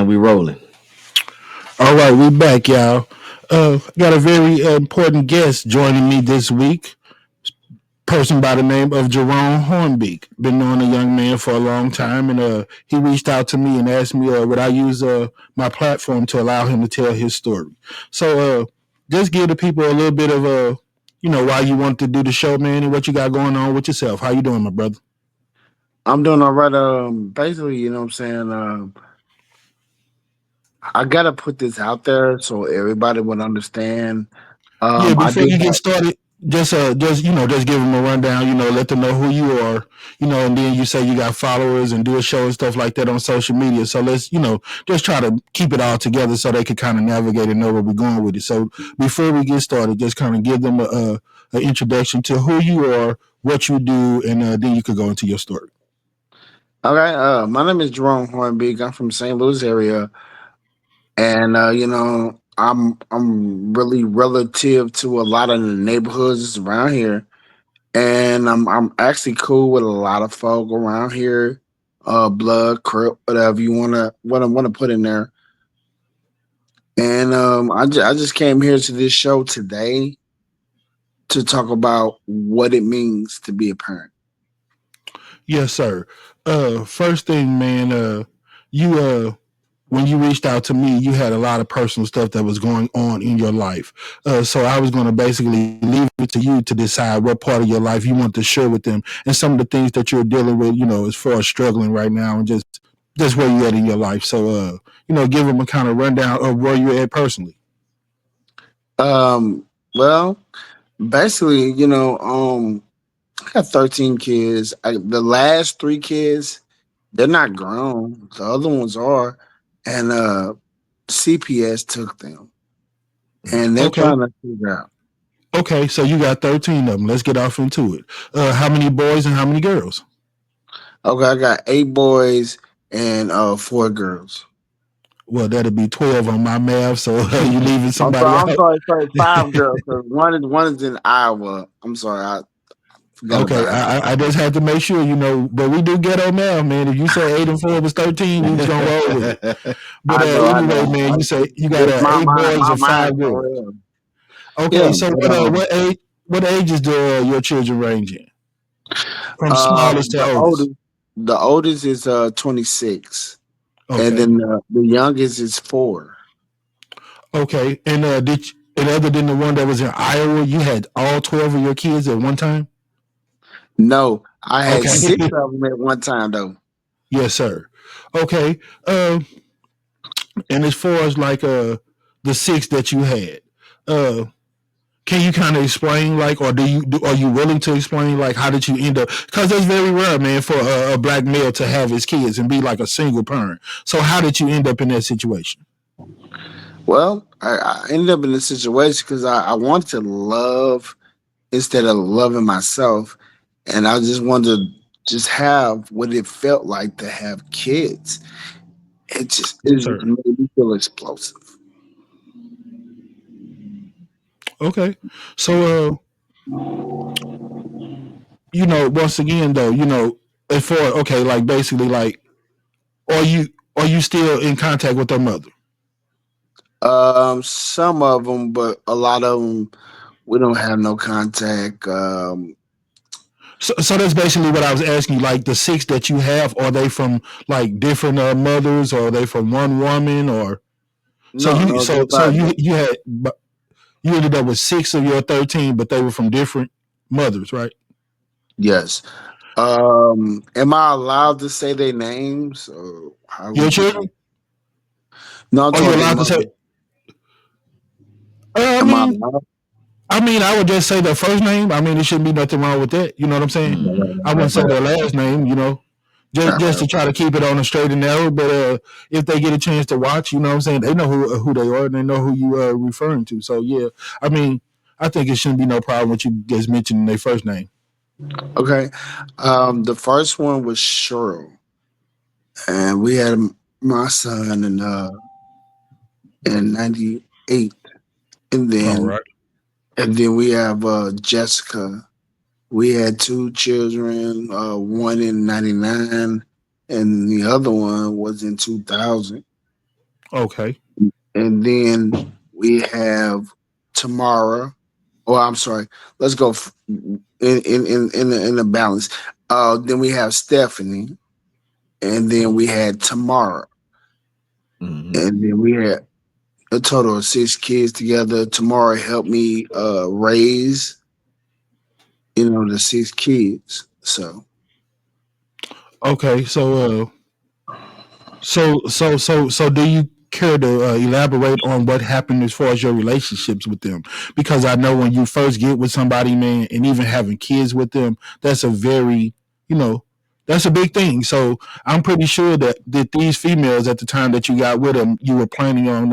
man. We rolling. All right, we back, y'all. Got a very important guest joining me this week. Person by the name of Jerone Hornbeak. Been knowing the young man for a long time, and he reached out to me and asked me would I use my platform to allow him to tell his story. So just give the people a little bit of why you want to do the show, man, and what you got going on with yourself. How you doing, my brother? I'm doing all right. Basically, you know what I'm saying. I gotta put this out there so everybody would understand. Yeah, I before do you get have. started, just give them a rundown. Let them know who you are. And then you say you got followers and do a show and stuff like that on social media. So let's just try to keep it all together so they can kind of navigate and know where we're going with it. So before we get started, just kind of give them a introduction to who you are, what you do, and then you could go into your story. Okay. My name is Jerone Hornbeak. I'm from St. Louis area, and I'm really relative to a lot of the neighborhoods around here, and I'm actually cool with a lot of folk around here. Blood, crip, whatever you wanna put in there. And I just came here to this show today to talk about what it means to be a parent. Yes, sir. First thing, man, you when you reached out to me, you had a lot of personal stuff that was going on in your life. So I was going to basically leave it to you to decide what part of your life you want to share with them and some of the things that you're dealing with, as far as struggling right now and just where you're at in your life. So, give them a kind of rundown of where you're at personally. Well, basically, I got 13 kids. The last three kids, they're not grown. The other ones are, and CPS took them, and they're Okay. trying to figure out. Okay. So you got 13 of them. Let's get off into it. How many boys and how many girls? Okay, I got 8 boys and four girls. Well, that'll be 12 on my math. So you leaving I'm somebody sorry, I'm out. sorry, sorry, five girls. 'Cause one is in Iowa. I'm sorry, I forgot Okay, about her. I just had to make sure, but we do ghetto math, man. If you say 8 and 4 was 13, we was gonna roll with it. But I anyway, know. man, you say you got It's my eight mind, boys my and mind five so girls. ill. Okay, Yeah, so but what ages do your children range in, from smallest to the oldest? oldest is 26, and Okay, then the youngest is 4. okay, and and other than the one that was in Iowa, you had all 12 of your kids at one time. No, I had Okay, 6 of them at one time though. yes, sir. Okay, and as far as like the six that you had, uh can you kind of explain, like, or are you willing to explain, like, how did you end up? Because that's very rare, man, for a black male to have his kids and be like a single parent. So how did you end up in that situation? Well, I ended up in this situation because I wanted to love instead of loving myself, and I just wanted to just have what it felt like to have kids. It Yes, just sir. made me feel explosive. Okay. So, once again, though, as far, okay, like, basically, like, are you are you still in contact with their mother? Some of them, but a lot of them we don't have no contact. So that's basically what I was asking you. Like, the six that you have, are they from like different mothers, or are they from one woman, or so No, you no, so they're so about you ended up with six of your 13, but they were from different mothers, right? yes. Am I allowed to say their names, or how Your would you like? children? No, I'm Are you talking their allowed to say? mother. Uh, I Am I mean, allowed? I would just say their first name. I mean, there shouldn't be nothing wrong with that. You know what I'm saying? I wouldn't say their last name. Just Right, just right, to try to keep it on the straight and narrow. But if they get a chance to watch, you know what I'm saying, they know who they are and they know who you are referring to. So yeah, I mean, I think it shouldn't be no problem with you just mentioning their first name. okay. The first one was Cheryl, and we had my son in '98, and All then right. we have Jessica. We had two children, one in '99, and the other one was in 2000. Okay. And then we have Tamara. Oh, I'm sorry. Let's go in the balance. Then we have Stephanie, and then we had Tamara, Mm-hmm. and then we had a total of 6 kids together. Tamara helped me raise, the 6 kids. So Okay. So do you care to elaborate on what happened as far as your relationships with them? Because I know when you first get with somebody, man, and even having kids with them, that's a very, you know, that's a big thing. So I'm pretty sure that these females at the time that you got with them, you were planning on,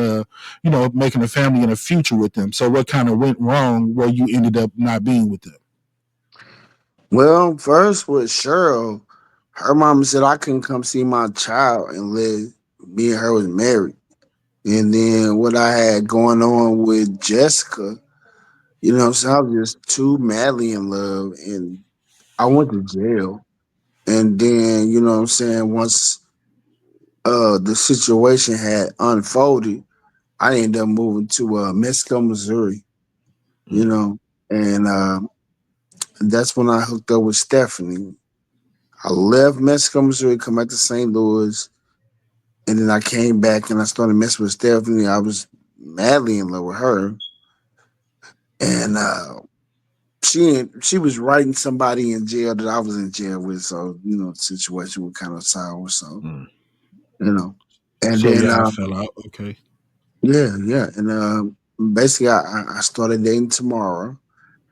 making a family and a future with them. So what kind of went wrong where you ended up not being with them? well, first with Cheryl, her mom said I couldn't come see my child unless me and her was married. And then what I had going on with Jessica, so I was just too madly in love and I went to jail. And then, once the situation had unfolded, I ended up moving to Mexico, Missouri, you Mm-hmm. know, and that's when I hooked up with Stephanie. I left Mexico, Missouri, come back to St. Louis, and then I came back and I started messing with Stephanie. I was madly in love with her. And she was writing somebody in jail that I was in jail with, so the situation was kind of sour. So Mm-hmm. you know, and So then y'all fell out. Okay. yeah, and basically I started dating Tamara.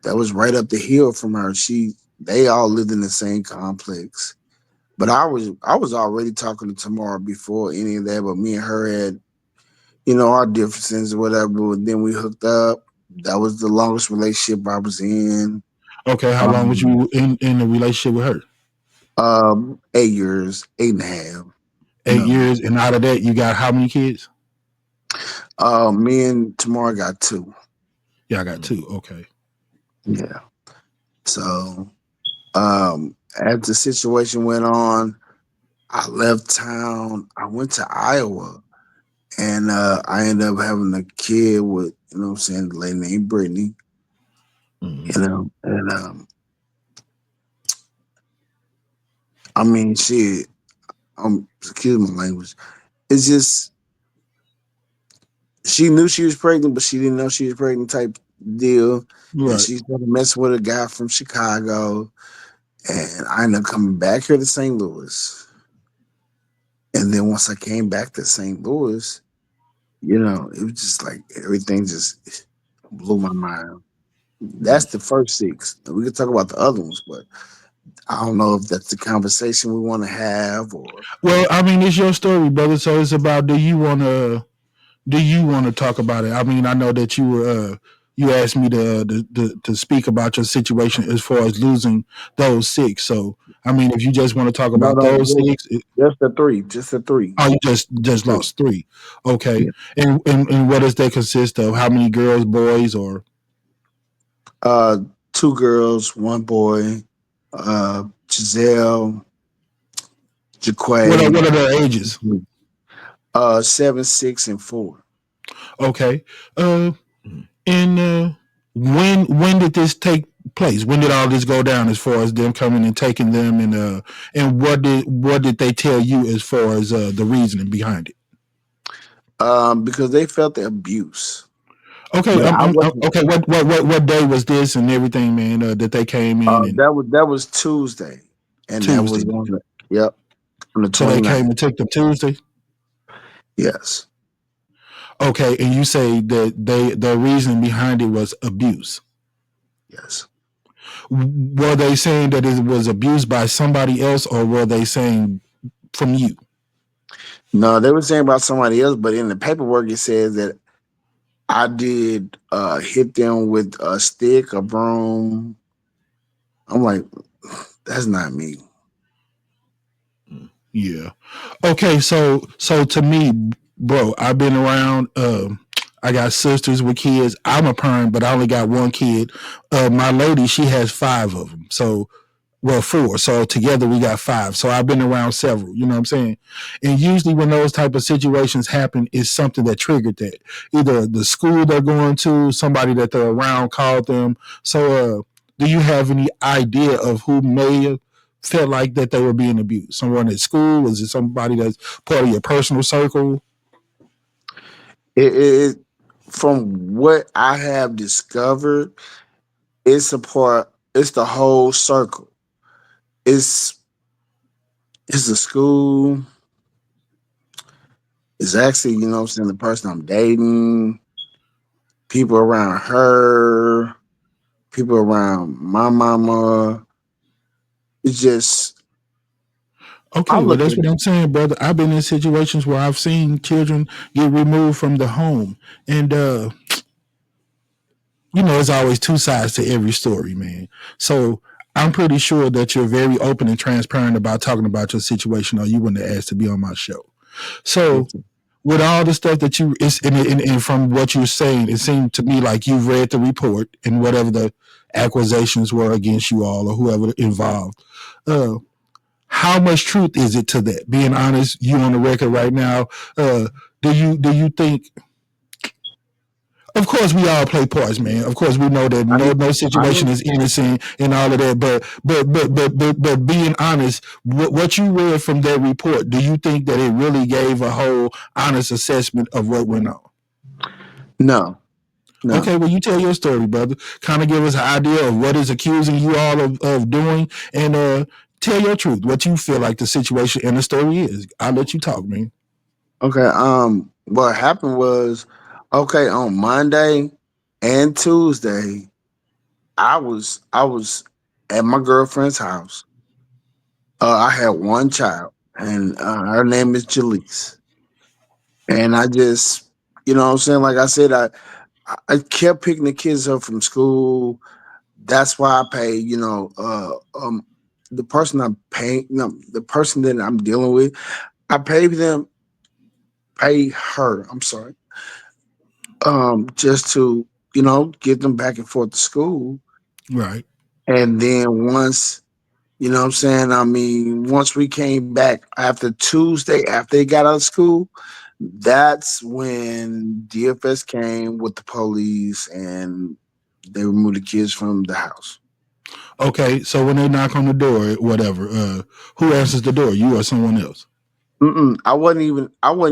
That was right up the hill from her. They all lived in the same complex, but I was already talking to Tamara before any of that. But me and her had our differences or whatever. But then we hooked up. That was the longest relationship I was in. Okay. How long was Um, you in a relationship with her? 8 years, 8.5. You Eight know, years, and out of that, you got how many kids? me and Tamara got two. Yeah, I got two. Okay. Yeah. So, as the situation went on, I left town. I went to Iowa, and I ended up having a kid with, what I'm saying, a lady named Brittany. And I mean, shit. Excuse my language. It's just she knew she was pregnant, but she didn't know she was pregnant type deal. And Right. she started messing with a guy from Chicago. And I ended up coming back here to St. Louis. And then once I came back to St. Louis, it was just like everything just blew my mind. That's the first 6. We could talk about the other ones, but I don't know if that's the conversation we want to have or Well, I mean, it's your story, brother. So it's about do you want to talk about it? I mean, I know that you asked me to speak about your situation as far as losing those 6. So I mean, if you just want to talk no, about no, those 6, just the 3, just the 3, oh, you just three. lost 3. Okay, Yeah. and what does that consist of? How many girls, boys, or 2 girls, 1 boy. Giselle, what are Jaquay, what are their ages? 7, 6, and 4. Okay, uh, and when did this take place? When did all this go down? As far as them coming and taking them, and what did they tell you as far as the reasoning behind it? Because they felt the abuse, Okay, but I wasn't. okay. What day was this and everything, man? That they came in and That was Tuesday, and that Tuesday. was on the yep on the So they 29th. came and took them Tuesday. Yes, Okay, and you say that the reason behind it was abuse. yes. Were they saying that it was abused by somebody else, or were they saying from you? No, they were saying about somebody else, but in the paperwork it says that I did hit them with a stick, a broom. I'm like, that's not me. Yeah. Okay, so to me, bro, I've been around. I got sisters with kids. I'm a parent, but I only got one kid. My lady, she has 5 of them. So Well, four. So together we got five. So I've been around several. You know what I'm saying? And usually when those type of situations happen, it's something that triggered that. Either the school they're going to, somebody that they're around called them. So, do you have any idea of who may have felt like that they were being abused? Someone at school? Was it somebody that's part of your personal circle? It from what I have discovered, it's a part. It's the whole circle. It's it's the school. It's actually, what I'm saying, the person I'm dating, people around her, people around my mama. It's just I Okay, well, look that's at what I'm saying, brother. I've been in situations where I've seen children get removed from the home, and there's always two sides to every story, man. So I'm pretty sure that you're very open and transparent about talking about your situation, or you wouldn't have asked to be on my show. So it. with all the stuff that and from what you're saying, it seemed to me like you've read the report and whatever the accusations were against you all or whoever involved. Uh, how much truth is it to that? Being honest, you on the record right now. Uh, do you think? Of course, we all play parts, man. Of course, we know that I no I situation is innocent and all of that. But being honest, what you read from that report, do you think that it really gave a whole honest assessment of what went on? no, no. Okay, well, you tell your story, brother. Kind of give us an idea of what is accusing you all of doing, and tell your truth, what you feel like the situation and the story is. I'll let you talk, man. Okay. What happened was, okay, on Monday and Tuesday, I was at my girlfriend's house. I had one child, and her name is Jaleese. And I just, what I'm saying, like I said, I kept picking the kids up from school. That's why I pay, the person I'm paying, the person that I'm dealing with, I pay her. I'm sorry, just to get them back and forth to school. Right. And then once, what I'm saying, I mean, once we came back after Tuesday, after they got out of school, that's when DFS came with the police and they removed the kids from the house. Okay, so when they knock on the door, whatever, who answers the door? You or someone else? I wasn't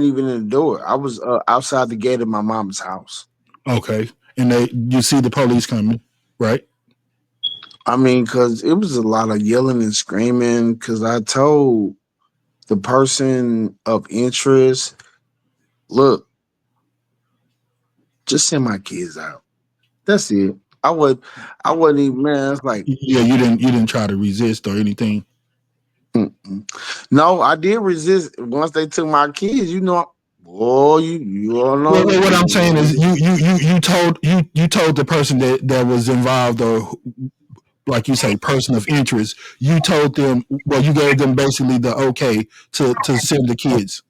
even in the door. I was outside the gate of my mama's house. Okay, and you see the police coming, right? I mean, because it was a lot of yelling and screaming. Because I told the person of interest, look, just send my kids out. That's it. I wasn't even, man. It's like, Yeah, you didn't try to resist or anything. mm-mm. No, I did resist once they took my kids. Boy, you all Well, know. what I'm saying is, you told the person that was involved, or like you say, person of interest. You told them, well, you gave them basically the okay to send the kids.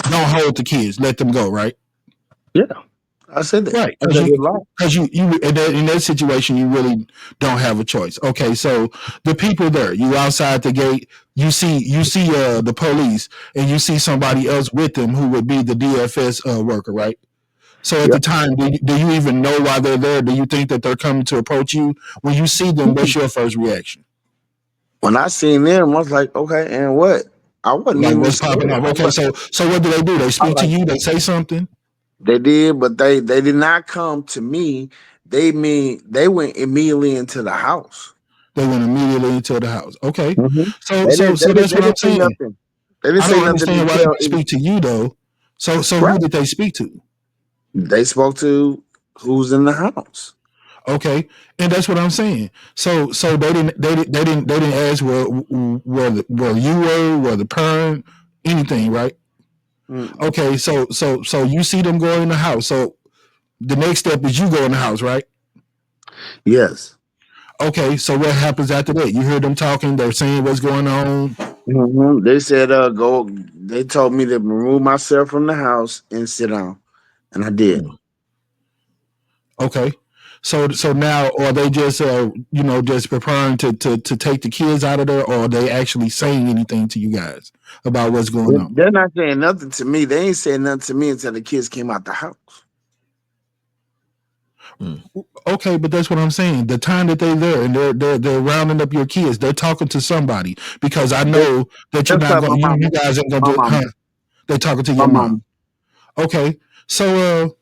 Don't hold the kids, let them go, right? Yeah, I said that. Right, I because said you it live. because you in that situation you really don't have a choice. Okay, so the people there, you outside the gate, you see the police, and you see somebody else with them who would be the DFS worker, right? So at Yeah. the time, do you even know why they're there? Do you think that they're coming to approach you? When you see them, what's your first reaction? When I seen them, I was like, okay, and what? I wasn't Like, even what's popping scared. up? Okay, so what do? They I speak to like you. They say something. they did, but they did not come to me. They went immediately into the house. They went immediately into the house. Okay, Mhm. so They so didn't. They so didn't. that's They what I'm didn't say saying. nothing. They didn't I say don't nothing understand why they until didn't speak to you though. So who right. did they speak to? They spoke to who's in the house. Okay, and that's what I'm saying. So they didn't ask where you were the parent, anything, right? Mm-mm. Okay, so you see them go in the house. So the next step is you go in the house, right? Yes. Okay, so what happens after that? You hear them talking, they're saying what's going on. They said, go. They told me to remove myself from the house and sit down, and I did. Okay. So now, are they just just preparing to take the kids out of there, or are they actually saying anything to you guys about what's going on? They're not saying nothing to me. They ain't saying nothing to me until the kids came out the house. Mm. Okay, but that's what I'm saying. The time that they're there and they're rounding up your kids, they're talking to somebody, because I They, know that you're that's not like going. my You mama. guys ain't gonna My do. mama. Huh? They're talking to My your mom. mama. Okay, so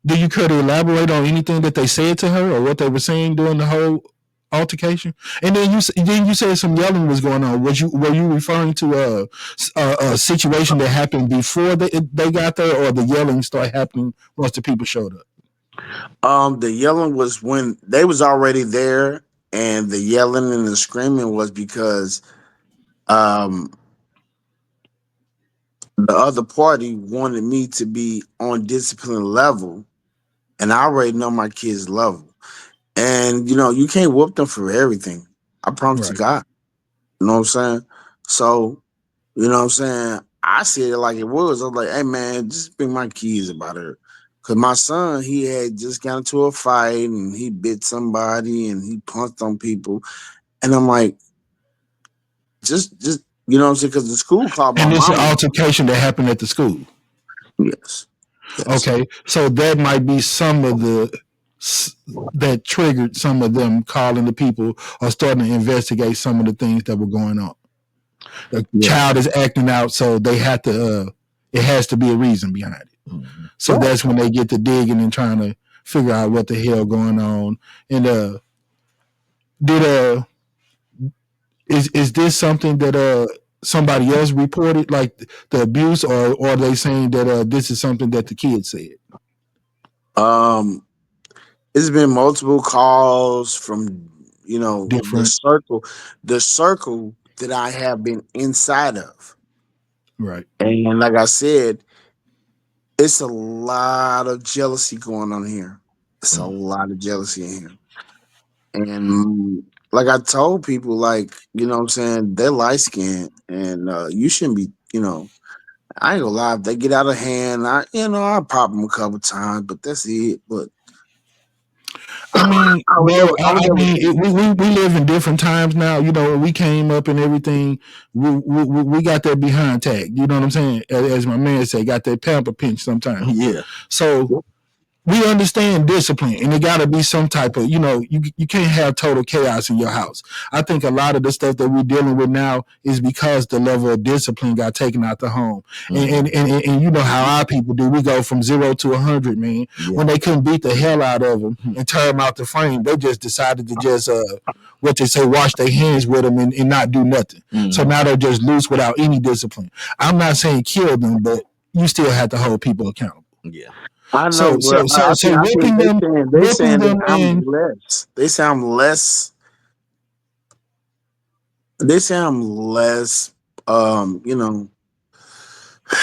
do you care to elaborate on anything that they said to her or what they were saying during the whole altercation? And then you said some yelling was going on. Were you referring to a situation that happened before they got there, or the yelling started happening once the people showed up? The yelling was when they was already there, and the yelling and the screaming was because um the other party wanted me to be on discipline level, and I already know my kids' level. And you can't whoop them for everything. I promise to Right. God. You know what I'm saying? So, you know what I'm saying? I said it like it was. I was like, hey man, just bring my kids about her. Cause my son, he had just got into a fight and he bit somebody and he punched on people. And I'm like, just you know what I'm saying? Cause the school called my And it's an mama. altercation that happened at the school. Yes. Yes. Okay, so that might be some of that triggered some of them calling the people or starting to investigate some of the things that were going on. The Yeah. child is acting out, so they have to. It has to be a reason behind it. Mm-hmm. So Right. that's when they get to digging and trying to figure out what the hell going on. And did is this something that somebody else reported, like the abuse, or are they saying that this is something that the kid said? Um, it's been multiple calls from Different, the circle that I have been inside of. right? And like I said, it's a lot of jealousy going on here. It's a Mm. lot of jealousy in here. And like I told people, like, what I'm saying, they're light skinned and you shouldn't be, I ain't gonna lie, if they get out of hand, I pop them a couple times, but that's it. But I mean, I was well, never I was never we live in different times now. When we came up and everything, we got that behind tag. You know what I'm saying? As my man said, got that pamper pinch sometimes. Yeah. So we understand discipline, and it got to be some type of, you can't have total chaos in your house. I think a lot of the stuff that we're dealing with now is because the level of discipline got taken out the home. Mm-hmm. And you know how our people do. We go from 0 to 100, man. Yeah. When they couldn't beat the hell out of them and tear them out the frame, they just decided to just, what they say, wash their hands with them and not do nothing. So Mm-hmm. now they're just loose without any discipline. I'm not saying kill them, but you still have to hold people accountable. Yeah. I know, So but so so so I think they whipping saying them in. they sound less they sound less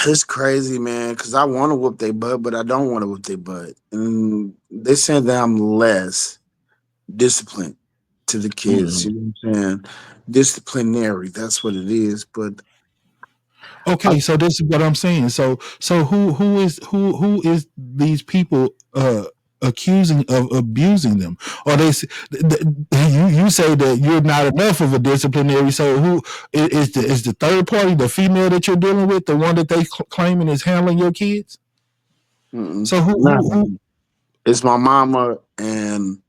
it's crazy, man, because I want to whoop their butt, but I don't want to whoop their butt. And they saying that I'm less disciplined to the kids, Mm-hmm. you know what I'm saying? Disciplinary, that's what it is. But I, Okay, so this is what I'm saying. So who is these people accusing of abusing them? Or you say that you're not enough of a disciplinary. So who is the third party, the female that you're dealing with, the one that they claiming is handling your kids? So nah, who it's my mama and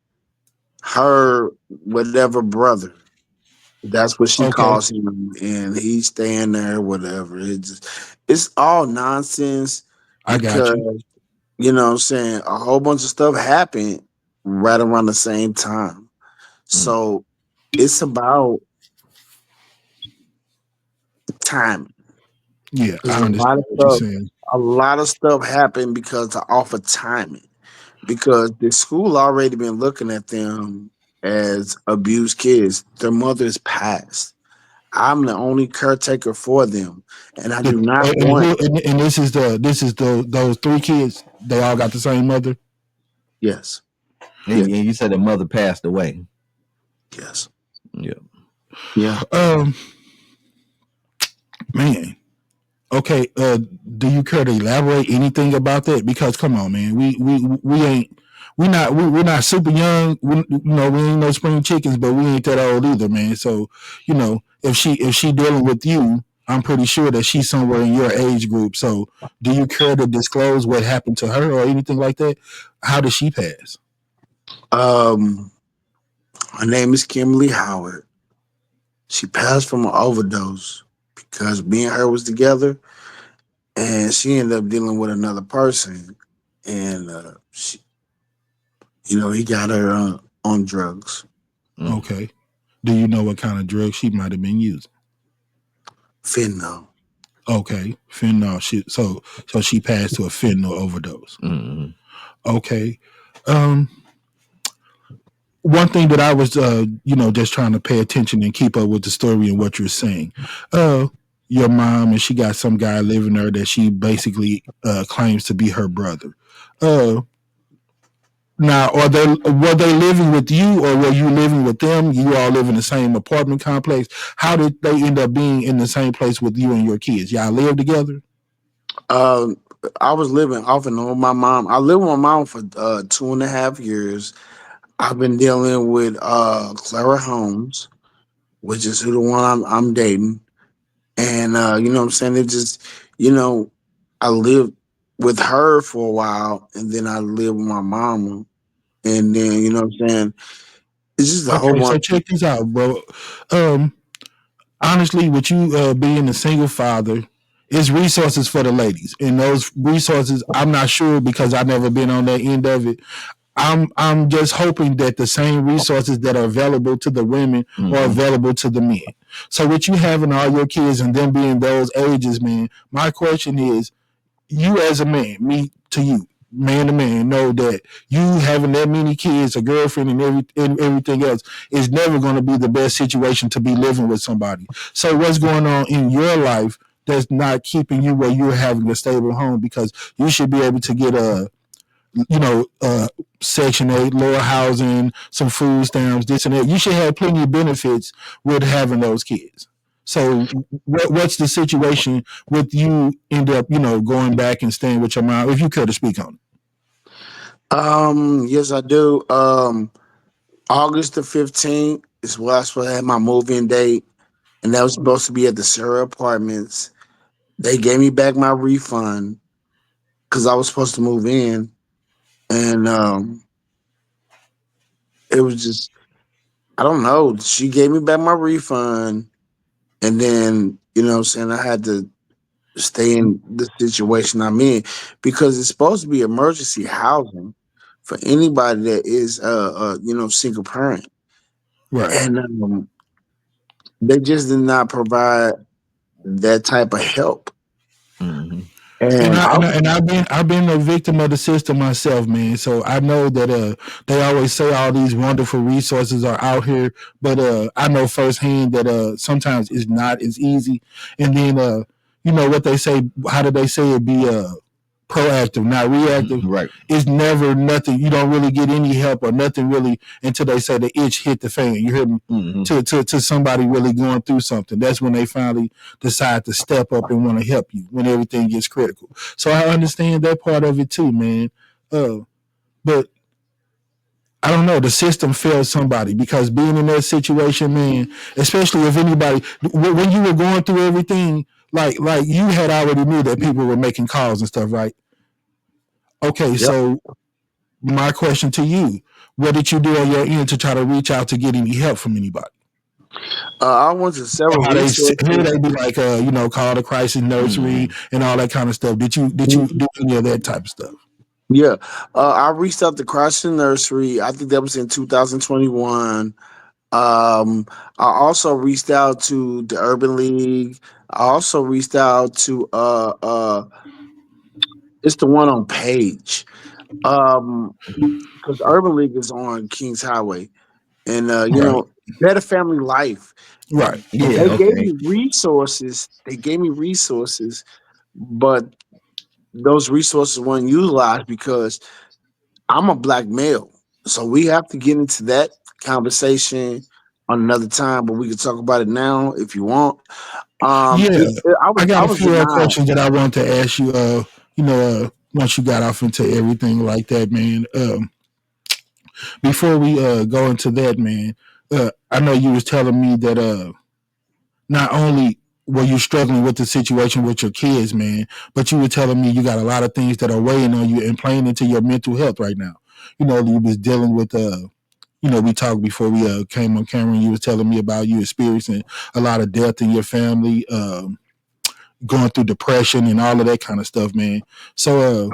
her whatever brother. That's what she okay, calls him, and he's staying there, whatever. It's all nonsense I got because you. what I'm saying, a whole bunch of stuff happened right around the same time. Mm. So it's about timing. Yeah, Because I understand what you're saying. a lot of stuff happened because of off of timing. Because the school already been looking at them as abused kids. Their mother's passed. I'm the only caretaker for them, and I do not want. And this is those three kids. They all got the same mother. Yes, And yes, you said the mother passed away. yes, Yeah. yeah. Um, man. Okay. Do you care to elaborate anything about that? Because come on, man, we ain't we're not super young. We ain't no spring chickens, but we ain't that old either, man. So, if she dealing with you, I'm pretty sure that she's somewhere in your age group. So, do you care to disclose what happened to her or anything like that? How did she pass? Um, her name is Kimberly Howard. She passed from an overdose because me and her was together, and she ended up dealing with another person, and he got her on drugs, Mm. Okay. Do you know what kind of drug she might have been using? fentanyl. Okay, fentanyl. So she passed to a fentanyl overdose. Mm. Okay. Um, One thing that I was, just trying to pay attention and keep up with the story and what you're saying. Uh, your mom and she got some guy living there that she basically claims to be her brother. Uh, Now, were they living with you or were you living with them? You all live in the same apartment complex. How did they end up being in the same place with you and your kids? Y'all live together? Um, I was living off and on with my mom. I lived with my mom for 2.5 years. I've been dealing with Clara Holmes, which is who the one I'm dating. And you know what I'm saying? It just, you know, I lived with her for a while and then I lived with my mama. And then, you know what I'm saying? It's just a whole Okay, bunch. so check this out, bro. Um, Honestly, with you being a single father, it's resources for the ladies, and those resources, I'm not sure because I've never been on that end of it. I'm just hoping that the same resources that are available to the women are available to the men. So with you having all your kids and them being those ages, man, my question is, you as a man, me to you, man to man, know that you having that many kids, a girlfriend, and everything else is never going to be the best situation to be living with somebody. So what's going on in your life that's not keeping you where you're having a stable home? Because you should be able to get a you know, Section 8, lower housing, some food stamps, this and that. You should have plenty of benefits with having those kids. So, what's the situation with you end up, going back and staying with your mom? If you care to speak on Yes, I do. August the 15th is what I was supposed to have my moving date, and that was supposed to be at the Sarah Apartments. They gave me back my refund because I was supposed to move in, and it was just I don't know. She gave me back my refund, and then what I'm saying, I had to stay in the situation I'm in because it's supposed to be emergency housing for anybody that is single parent, it. Right. and they just did not provide that type of help. Mm. And And I and, I, and I've been a victim of the system myself, man. So I know that they always say all these wonderful resources are out here, but I know firsthand that sometimes it's not as easy. And then you know what they say? How do they say it? Be proactive, not reactive. Right. It's never nothing. You don't really get any help or nothing really until they say the itch hit the fan. You hear me? To somebody really going through something. That's when they finally decide to step up and want to help you when everything gets critical. So I understand that part of it too, man. But I don't know. The system failed somebody because being in that situation, man, especially if anybody, when you were going through everything, like you had already knew that people were making calls and stuff, right? Okay, yep, so my question to you: what did you do on your end to try to reach out to get any help from anybody? I went to Or several how they here resources. they be like, call the crisis nursery and all that kind of stuff. Did you do any of that type of stuff? Yeah, I reached out to Christian Nursery. I think that was in 2021. I also reached out to the Urban League. I also reached out to it's the one on Page. Because Urban League is on Kings Highway, and Right, Better Family Life. right. They Okay. Yeah. gave Okay. me resources. They gave me resources, but those resources weren't utilized because I'm a black male. So we have to get into that conversation on another time, but we can talk about it now if you want. Yeah, I I got a was few denied. questions that I want to ask you. Once you got off into everything like that, man. Before we go into that, man, I know you was telling me that not only were you struggling with the situation with your kids, man, but you were telling me you got a lot of things that are weighing on you and playing into your mental health right now. You know, you was dealing with we talked before we came on camera, and you was telling me about you experiencing a lot of death in your family, going through depression and all of that kind of stuff, man. So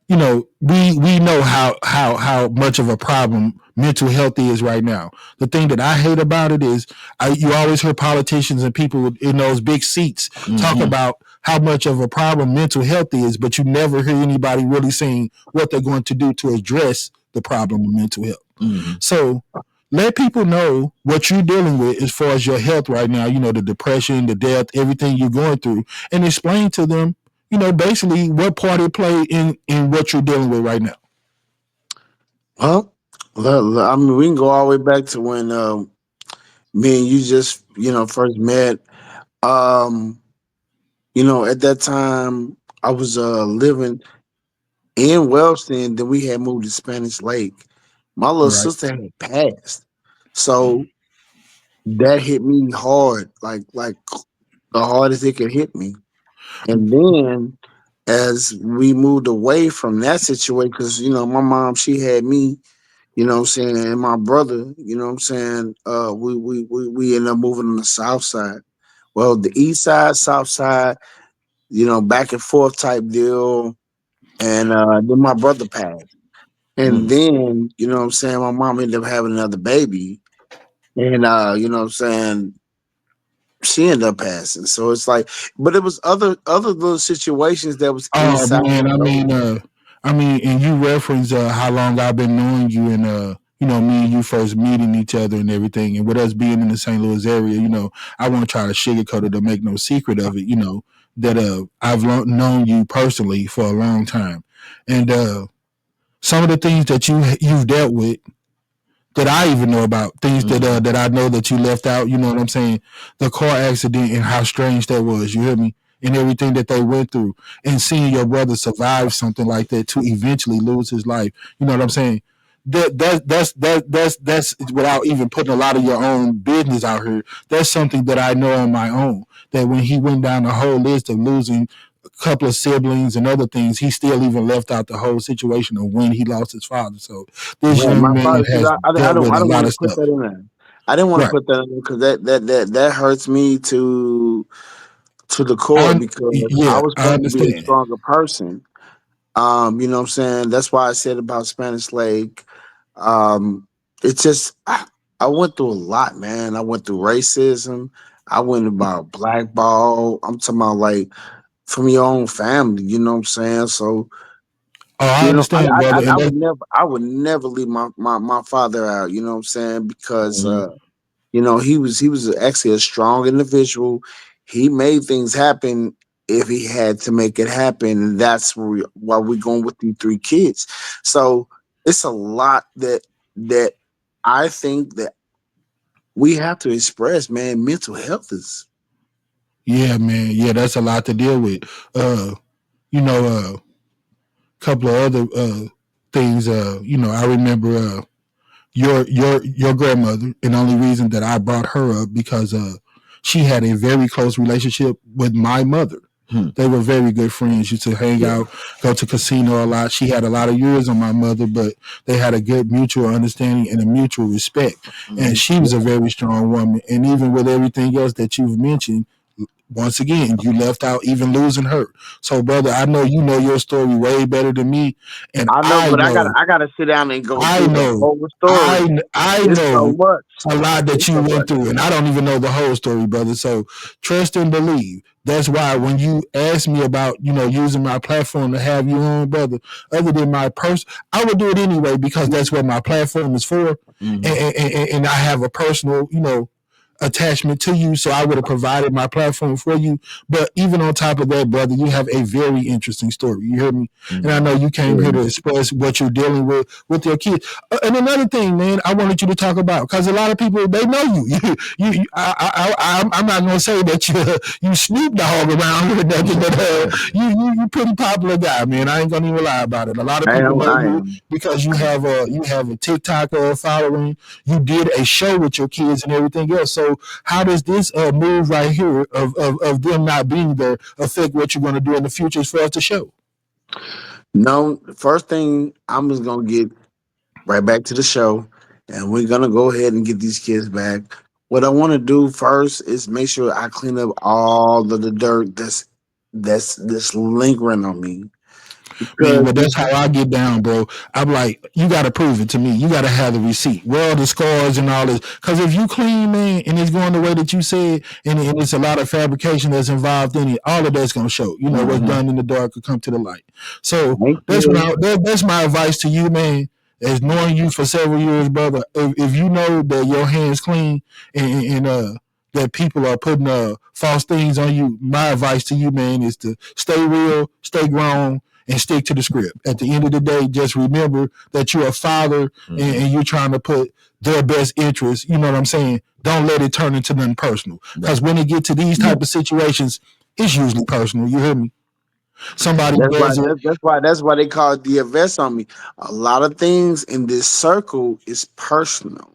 we know how much of a problem mental health is right now. The thing that I hate about it is you always hear politicians and people in those big seats talk about how much of a problem mental health is, but you never hear anybody really saying what they're going to do to address the problem of mental health. So let people know what you're dealing with as far as your health right now, the depression, the death, everything you're going through, and explain to them basically what part it played in what you're dealing with right now. Well, I mean, we can go all the way back to when me and you just, first met. Um, at that time, I was living in Wellston. Then we had moved to Spanish Lake. My little Right. sister had passed, so that hit me hard, like the hardest it could hit me. And then as we moved away from that situation, because my mom, she had me, what I'm saying, and my brother, what I'm saying, we ended up moving on the south side. Well, the east side, south side, back and forth type deal. And then my brother passed. And then, what I'm saying, my mom ended up having another baby. And what I'm saying, she ended up passing. So it's like, but it was other little situations that was Oh inside man, of those. and you reference how long I've been knowing you, and me and you first meeting each other and everything, and with us being in the St. Louis area, I won't try to sugarcoat it or make no secret of it, that I've known you personally for a long time, and some of the things that you've dealt with that I even know about, things that I know that you left out. You know what I'm saying? The car accident and how strange that was. You hear me? And everything that they went through, and seeing your brother survive something like that to eventually lose his life. You know what I'm saying? That's without even putting a lot of your own business out here. That's something that I know on my own. That when he went down the whole list of losing a couple of siblings and other things, he still even left out the whole situation of when he lost his father. So this Right, young my man father. has dealt with I a don't lot want to of put stuff. that in there. I didn't want to Right. put that in because that hurts me to the core because I Yeah, was I supposed to be a understand. stronger person. What I'm saying? That's why I said about Spanish Lake. Um, it's just I went through a lot, man. I went through racism. I went about blackball. I'm talking about like from your own family. You know what I'm saying? So Oh, I understand, brother. And that's I would never leave my father out. You know what I'm saying? Because mhm. he was actually a strong individual. He made things happen if he had to make it happen, and that's why we're going with these three kids. So it's a lot that I think that we have to express. Man, mental health is. Yeah, man. Yeah, that's a lot to deal with. Uh, a couple of other things. I remember your grandmother, and the only reason that I brought her up because she had a very close relationship with my mother. They were very good friends. Used to hang out, go to casino a lot. She had a lot of years on my mother, but they had a good mutual understanding and a mutual respect. And she was a very strong woman. And even with everything else that you've mentioned, once again, you left out even losing her. So, brother, I know you know your story way better than me, and I know, but I gotta sit down and go I through the know, whole story. I It's so know much. a lot that It's you so went much. through, and I don't even know the whole story, brother. So trust and believe. That's why when you asked me about, using my platform to have you on, brother, other than my person, I would do it anyway because that's what my platform is for, and I have a personal, attachment to you, so I would have provided my platform for you. But even on top of that, brother, you have a very interesting story. You hear me? And I know you came here to express what you're dealing with your kids. And another thing, man, I wanted you to talk about because a lot of people they know you. I'm not gonna say that you Snoop Dogg around here or nothing, but you pretty popular guy, man. I ain't gonna even lie about it. A lot of I people am. know I you am. because you have a TikTok following. You did a show with your kids and everything else. So how does this move right here of them not being there affect what you're gonna do in the future as far as the show? No, first thing I'm just gonna get right back to the show, and we're gonna go ahead and get these kids back. What I want to do first is make sure I clean up all of the dirt that's lingering on me Man, because well, that's how I get down, bro. I'm like, you got to prove it to me. You got to have the receipt. Where are the scars and all this? Because if you clean, man, and it's going the way that you said, and it's a lot of fabrication that's involved in it, all of that's going to show. You know, what's done in the dark will come to the light. So thank that's you. that's my advice to you, man. As knowing you for several years, brother, if you know that your hands clean and that people are putting false things on you, my advice to you, man, is to stay real, stay grown, and stick to the script. At the end of the day, just remember that you're a father and you're trying to put their best interest. You know what I'm saying? Don't let it turn into nothing personal. Because when it get to these type of situations, it's usually personal. You hear me? Somebody That's why does it. that's why they call it the invest on me. A lot of things in this circle is personal.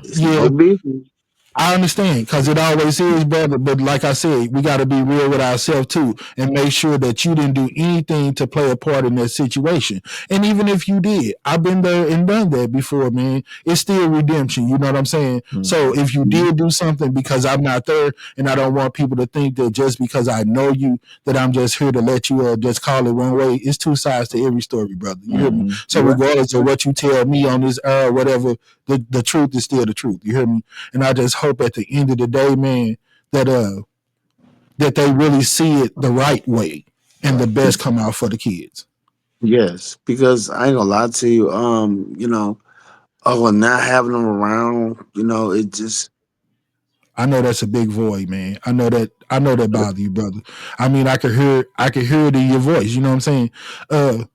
It's Yeah, no business. I understand because it always is, brother. But like I said, we got to be real with ourselves too, and make sure that you didn't do anything to play a part in that situation. And even if you did, I've been there and done that before, man. It's still redemption. You know what I'm saying? So if you did do something because I'm not there, and I don't want people to think that just because I know you that I'm just here to let you just call it one way. It's two sides to every story, brother. You hear me? So Yeah. regardless of what you tell me on this whatever, the truth is still the truth. You hear me? And I just hope at the end of the day, man, that they really see it the right way and the best come out for the kids. Yes, because I ain't gonna lie to you. Not having them around, it just I know that's a big void, man. I know that bother you, brother. I mean, I could hear it in your voice. You know what I'm saying? Uh,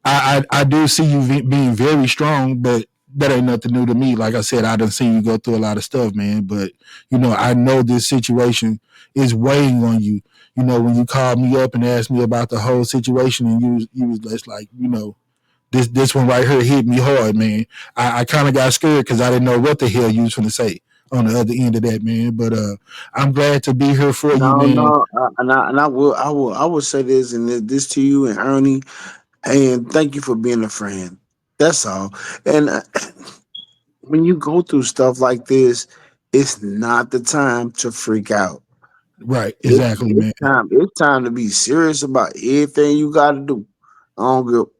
I do see you being very strong, but that ain't nothing new to me. Like I said, I done seen you go through a lot of stuff, man. But I know this situation is weighing on you. You know, when you called me up and asked me about the whole situation, and you was just like, this one right here hit me hard, man. I kind of got scared because I didn't know what the hell you was going to say on the other end of that, man. But I'm glad to be here for you, no, man. no, and I will say this and this to you and Ernie, and thank you for being a friend. That's all. And when you go through stuff like this, it's not the time to freak out. Right, It's, exactly, it's man. time. It's time to be serious about everything you got to do. I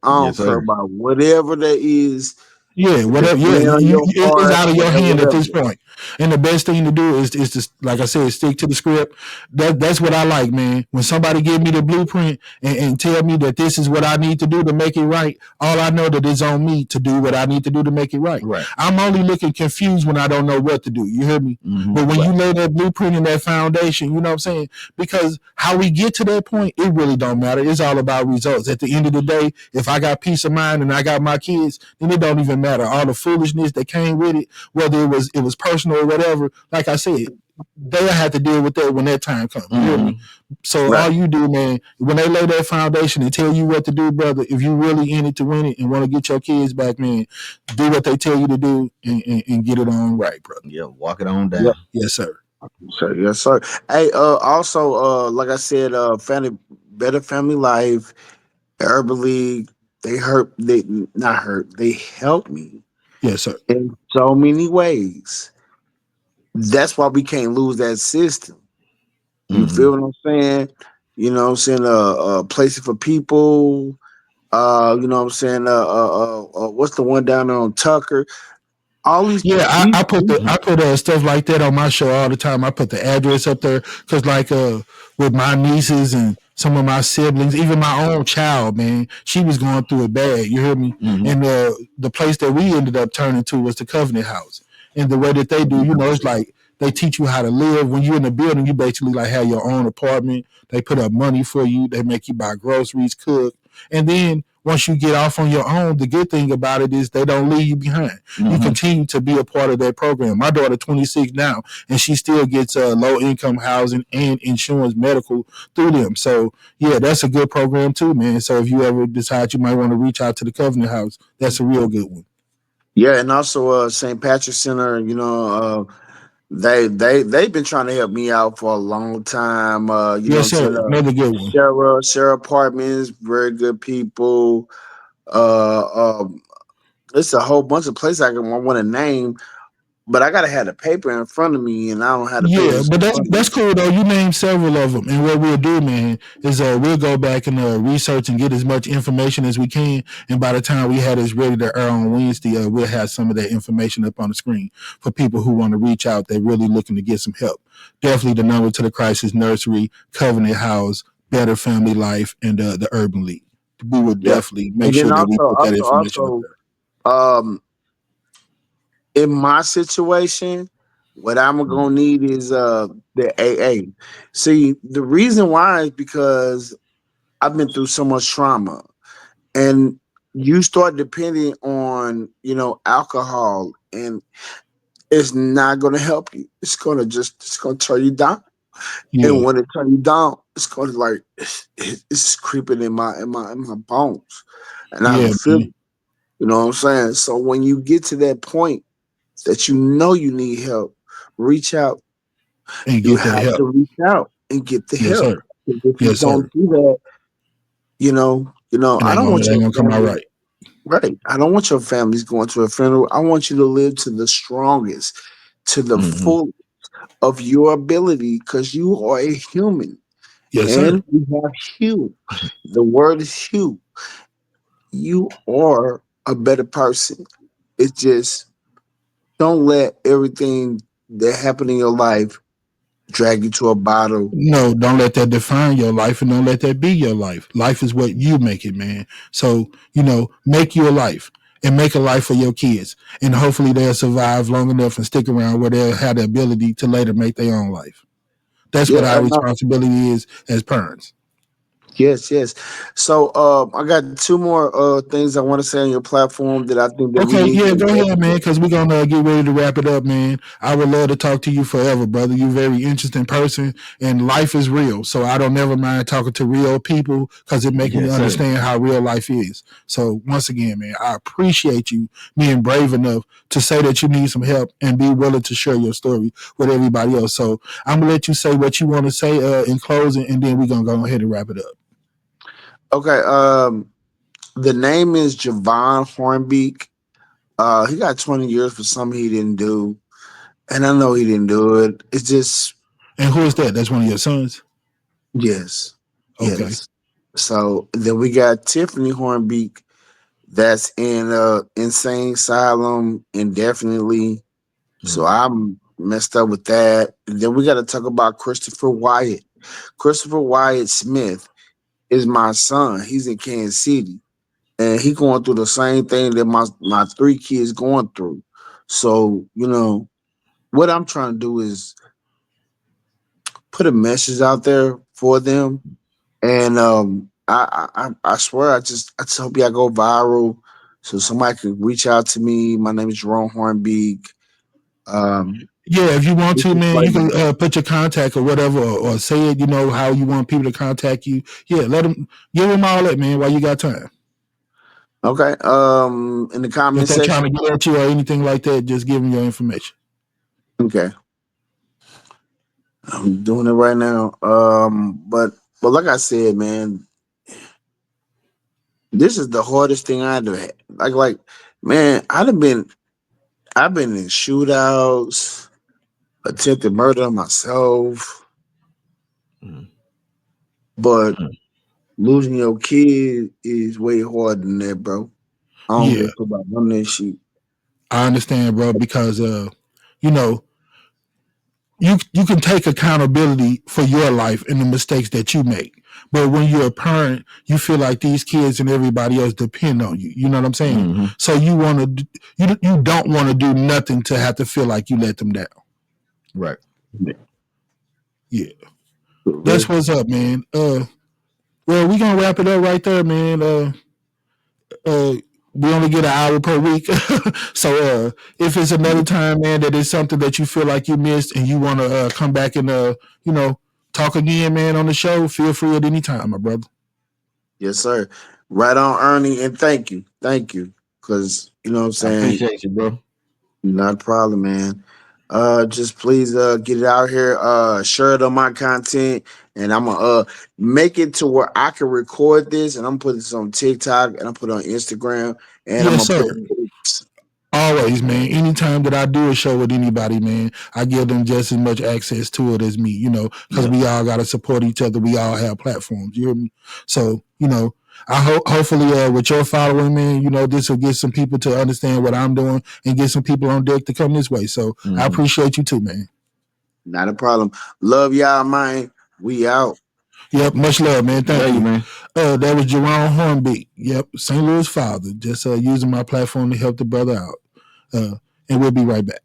don't Yes, care sir. about whatever that is. Yeah, If it's whatever. Yeah, weighing on your it's heart, out of your hand at whatever. this point. And the best thing to do is to, like I said, stick to the script. That's what I like, man. When somebody give me the blueprint and tell me that this is what I need to do to make it right, all I know that it's on me to do what I need to do to make it right. Right. I'm only looking confused when I don't know what to do. You hear me? But when you lay that blueprint and that foundation, you know what I'm saying? Because how we get to that point, it really don't matter. It's all about results. At the end of the day, if I got peace of mind and I got my kids, then it don't even matter. All the foolishness that came with it, whether it was personal or whatever, like I said, they'll have to deal with that when that time comes. You hear me? So Right. all you do, man, when they lay that foundation and tell you what to do, brother, if you really in it to win it and want to get your kids back, man, do what they tell you to do and get it on right, brother. Yeah, walk it on Yep. down. Yes, sir. So yes, sir. Hey, also, like I said, Better Family Life, Urban League, they not hurt, they helped me Yes, sir. in so many ways. That's why we can't lose that system. You feel what I'm saying? What I'm saying? Places for people. What I'm saying? What's the one down there on Tucker? All these, Yeah, these, I put stuff like that on my show all the time. I put the address up there because like with my nieces and some of my siblings, even my own child, man, she was going through it bad. You hear me? And the place that we ended up turning to was the Covenant House. And the way that they do, it's like they teach you how to live. When you're in the building, you basically like have your own apartment. They put up money for you. They make you buy groceries, cook. And then once you get off on your own, the good thing about it is they don't leave you behind. You continue to be a part of that program. My daughter 26 now, and she still gets low income housing and insurance medical through them. So yeah, that's a good program too, man. So if you ever decide you might want to reach out to the Covenant House, that's a real good one. Yeah, and also St. Patrick Center, they've been trying to help me out for a long time. You know what Yes, I'm sir. saying? Another good one. Sarah Apartments, very good people. Uh, um, it's a whole bunch of places I want to name, but I gotta have the paper in front of me, and I don't have the Yeah, papers but in that's front of me. that's cool though. You named several of them, and what we'll do, man, is we'll go back and research and get as much information as we can. And by the time we have this ready to air on Wednesday, we'll have some of that information up on the screen for people who want to reach out. They're really looking to get some help. Definitely the number to the Crisis Nursery, Covenant House, Better Family Life, and the Urban League. We will Yeah, definitely make and then sure that we also, put that information up there. um, in my situation, what I'm gonna need is the AA. See, the reason why is because I've been through so much trauma, and you start depending on alcohol, and it's not gonna help you. It's gonna turn you down, Yeah, and when it turns you down, it's gonna like it's creeping in my bones, and I can yeah, feel man, it. You know what I'm saying? So when you get to that point that you know you need help, reach out. and You get that have help. to reach out and get the Yes, help. sir. 'Cause if you Yes, don't sir. do that, It I ain't don't gonna, want it ain't your gonna come out family, right. right. I don't want your families going to a funeral. I want you to live to the strongest, to the Mm-hmm. full of your ability, because you are a human. Yes, sir. And we have Hugh. The word is Hugh. You are a better person. It's just don't let everything that happened in your life drag you to a bottle. No, don't let that define your life and don't let that be your life. Life is what you make it, man. So, make your life and make a life for your kids. And hopefully they'll survive long enough and stick around where they'll have the ability to later make their own life. That's what Yeah, our responsibility is as parents. yes, yes. So I got two more things I want to say on your platform that I think that we Okay, need yeah, to go address. ahead, man, because we're gonna get ready to wrap it up, man. I would love to talk to you forever, brother. You're a very interesting person, and life is real. So I don't never mind talking to real people because it makes me Yes, sir. understand how real life is. So once again, man, I appreciate you being brave enough to say that you need some help and be willing to share your story with everybody else. So I'm gonna let you say what you want to say in closing, and then we're gonna go ahead and wrap it up. Okay. The name is Jerone Hornbeak. He got 20 years for something he didn't do, and I know he didn't do it. It's just And who is that? That's one of your sons. yes, Okay. yes. So then we got Tiffany Hornbeak. That's in insane asylum indefinitely. So Mm-hmm. I'm messed up with that. And then we got to talk about Christopher Wyatt. Christopher Wyatt Smith is my son. He's in Kansas City, and he going through the same thing that my three kids going through. So what I'm trying to do is put a message out there for them, and I swear I just hope y'all go viral, so somebody can reach out to me. My name is Jerome Hornbeak. Um, Yeah, if you want this to, is man, like you can put your contact or whatever, or say it. You know how you want people to contact you. Yeah, let them give them all that, man. While you got time, okay. In the if comment they're trying section. to get at you or anything like that, just give them your information. Okay, I'm doing it right now. But like I said, man, this is the hardest thing I do. Man, I've been in shootouts, attempted murder myself, but losing your kid is way harder than that, bro. I don't give Yeah, a fuck about none of that shit. I understand, bro, because you know, you can take accountability for your life and the mistakes that you make. But when you're a parent, you feel like these kids and everybody else depend on you. You know what I'm saying? Mm-hmm. So you don't want to do nothing to have to feel like you let them down. Right. Yeah, For that's real. what's up, man. Well, we're gonna wrap it up right there, man. We only get an hour per week. So if it's another time, man, that is something that you feel like you missed and you want to come back and talk again, man, on the show, feel free at any time, my brother. Yes, sir. Right on, Ernie, and thank you. Because you know what I'm I saying. appreciate you, bro. Not a problem, man. Just please get it out here. Share it on my content, and I'm gonna make it to where I can record this, and I'm gonna put this on TikTok, and I'm put it on Instagram, and I'm Yes, gonna sir. Always, man. Anytime that I do a show with anybody, man, I give them just as much access to it as me, because we all got to support each other. We all have platforms. You hear me? So, I hopefully with your following, man, this will get some people to understand what I'm doing and get some people on deck to come this way. So I appreciate you too, man. Not a problem. Love y'all, man. We out. Yep, much love, man. Thank you, man. That was Jerone Hornbeak. Yep, St. Louis father. Just using my platform to help the brother out. And we'll be right back.